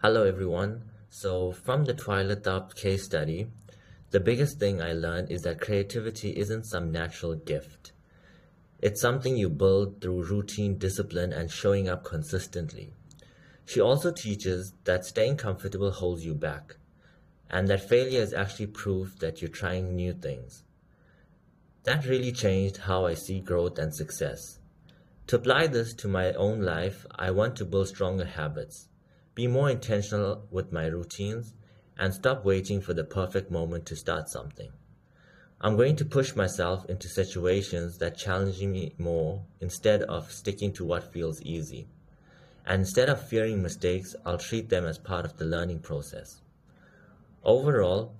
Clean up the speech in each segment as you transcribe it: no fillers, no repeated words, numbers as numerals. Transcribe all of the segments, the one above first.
Hello, everyone. So, from the Twilight Up case study, the biggest thing I learned is that creativity isn't some natural gift. It's something you build through routine, discipline, and showing up consistently. She also teaches that staying comfortable holds you back, and that failure is actually proof that you're trying new things. That really changed how I see growth and success. To apply this to my own life, I want to build stronger habits, be more intentional with my routines, and stop waiting for the perfect moment to start something. I'm going to push myself into situations that challenge me more instead of sticking to what feels easy. And instead of fearing mistakes, I'll treat them as part of the learning process. Overall,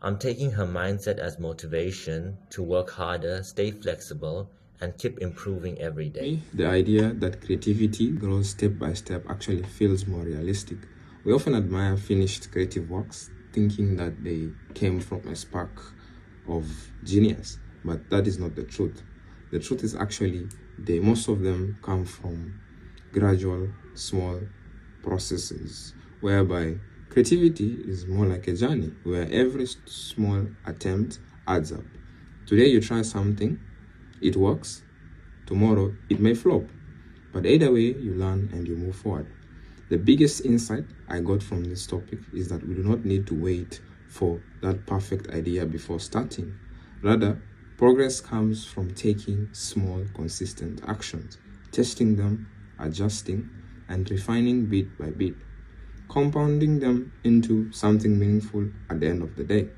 I'm taking her mindset as motivation to work harder, stay flexible, and keep improving every day. The idea that creativity grows step by step actually feels more realistic. We often admire finished creative works, thinking that they came from a spark of genius, but that is not the truth. The truth is actually most of them come from gradual, small processes, whereby creativity is more like a journey where every small attempt adds up. Today you try something, it works. Tomorrow it may flop, but either way you learn and you move forward. The biggest insight I got from this topic is that we do not need to wait for that perfect idea before starting. Rather, progress comes from taking small, consistent actions, testing them, adjusting, and refining bit by bit, compounding them into something meaningful at the end of the day.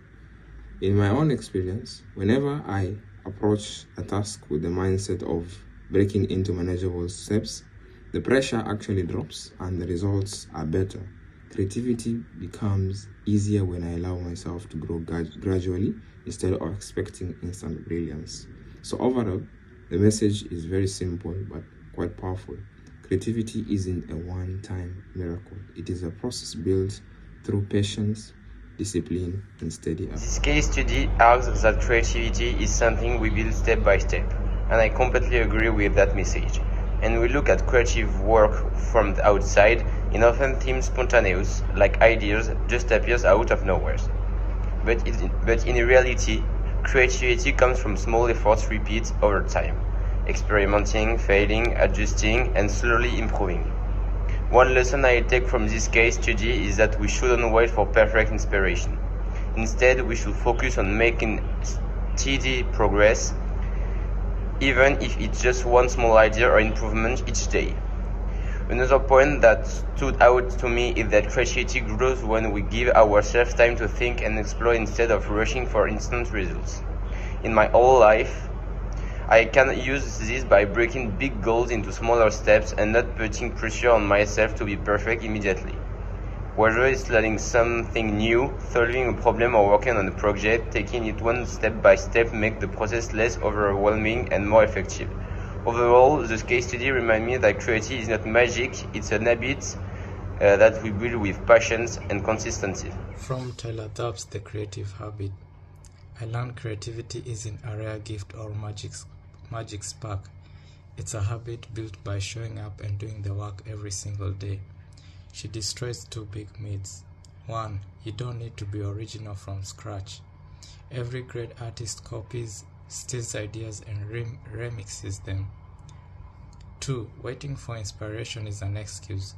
In my own experience, whenever I approach a task with the mindset of breaking into manageable steps, the pressure actually drops and the results are better. Creativity becomes easier when I allow myself to grow gradually instead of expecting instant brilliance. So overall, the message is very simple but quite powerful. Creativity isn't a one-time miracle. It is a process built through patience, discipline, and steady effort. This case study argues that creativity is something we build step by step, and I completely agree with that message. And we look at creative work from the outside, it often seems spontaneous, like ideas just appears out of nowhere. But in reality, creativity comes from small efforts repeated over time, experimenting, failing, adjusting, and slowly improving. One lesson I take from this case study is that we shouldn't wait for perfect inspiration. Instead, we should focus on making steady progress, even if it's just one small idea or improvement each day. Another point that stood out to me is that creativity grows when we give ourselves time to think and explore instead of rushing for instant results. In my whole life, I can use this by breaking big goals into smaller steps and not putting pressure on myself to be perfect immediately. Whether it's learning something new, solving a problem or working on a project, taking it one step by step makes the process less overwhelming and more effective. Overall, this case study reminds me that creativity is not magic, it's an habit that we build with patience and consistency. From Tyler Dobbs' The Creative Habit, I learned creativity isn't a rare gift or magic spark. It's a habit built by showing up and doing the work every single day. She destroys two big myths. 1. You don't need to be original from scratch. Every great artist copies, steals ideas, and remixes them. 2. Waiting for inspiration is an excuse.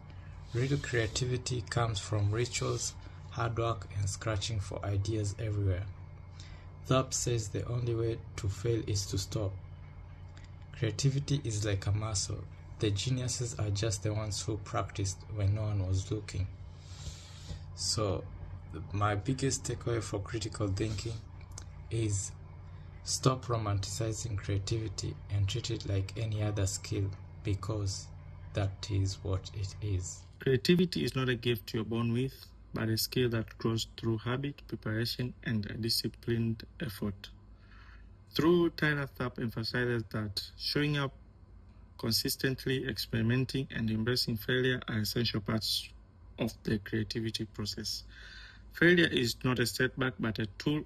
Real creativity comes from rituals, hard work, and scratching for ideas everywhere. Thorpe says the only way to fail is to stop. Creativity is like a muscle. The geniuses are just the ones who practiced when no one was looking. So, my biggest takeaway for critical thinking is stop romanticizing creativity and treat it like any other skill, because that is what it is. Creativity is not a gift you're born with, but a skill that grows through habit, preparation, and a disciplined effort. Through Tyler Thorpe emphasizes that showing up consistently, experimenting, and embracing failure are essential parts of the creativity process. Failure is not a setback, but a tool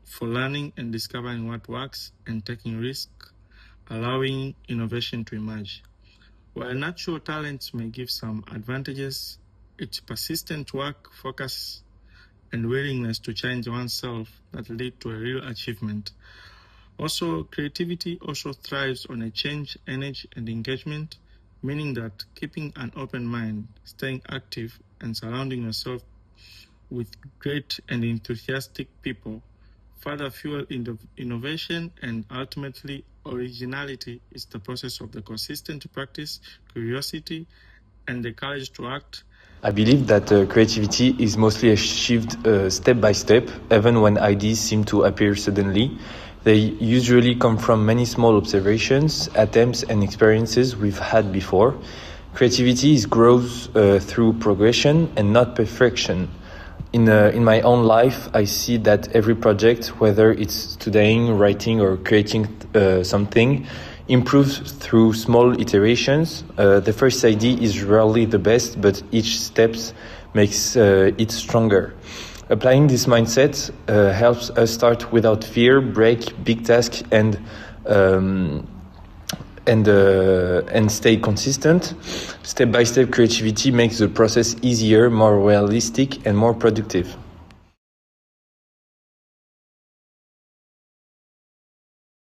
for learning and discovering what works and taking risks, allowing innovation to emerge. While natural talents may give some advantages, it's persistent work, focus, and willingness to change oneself that lead to a real achievement. Also, creativity also thrives on a change, energy, and engagement, meaning that keeping an open mind, staying active, and surrounding yourself with great and enthusiastic people further fuel innovation, and ultimately originality is the process of the consistent practice, curiosity, and the courage to act. I believe that creativity is mostly achieved step by step, even when ideas seem to appear suddenly. They usually come from many small observations, attempts, and experiences we've had before. Creativity grows through progression and not perfection. In my own life, I see that every project, whether it's studying, writing, or creating something, improves through small iterations. The first idea is rarely the best, but each step makes it stronger. Applying this mindset helps us start without fear, break big tasks, and stay consistent. Step-by-step creativity makes the process easier, more realistic, and more productive.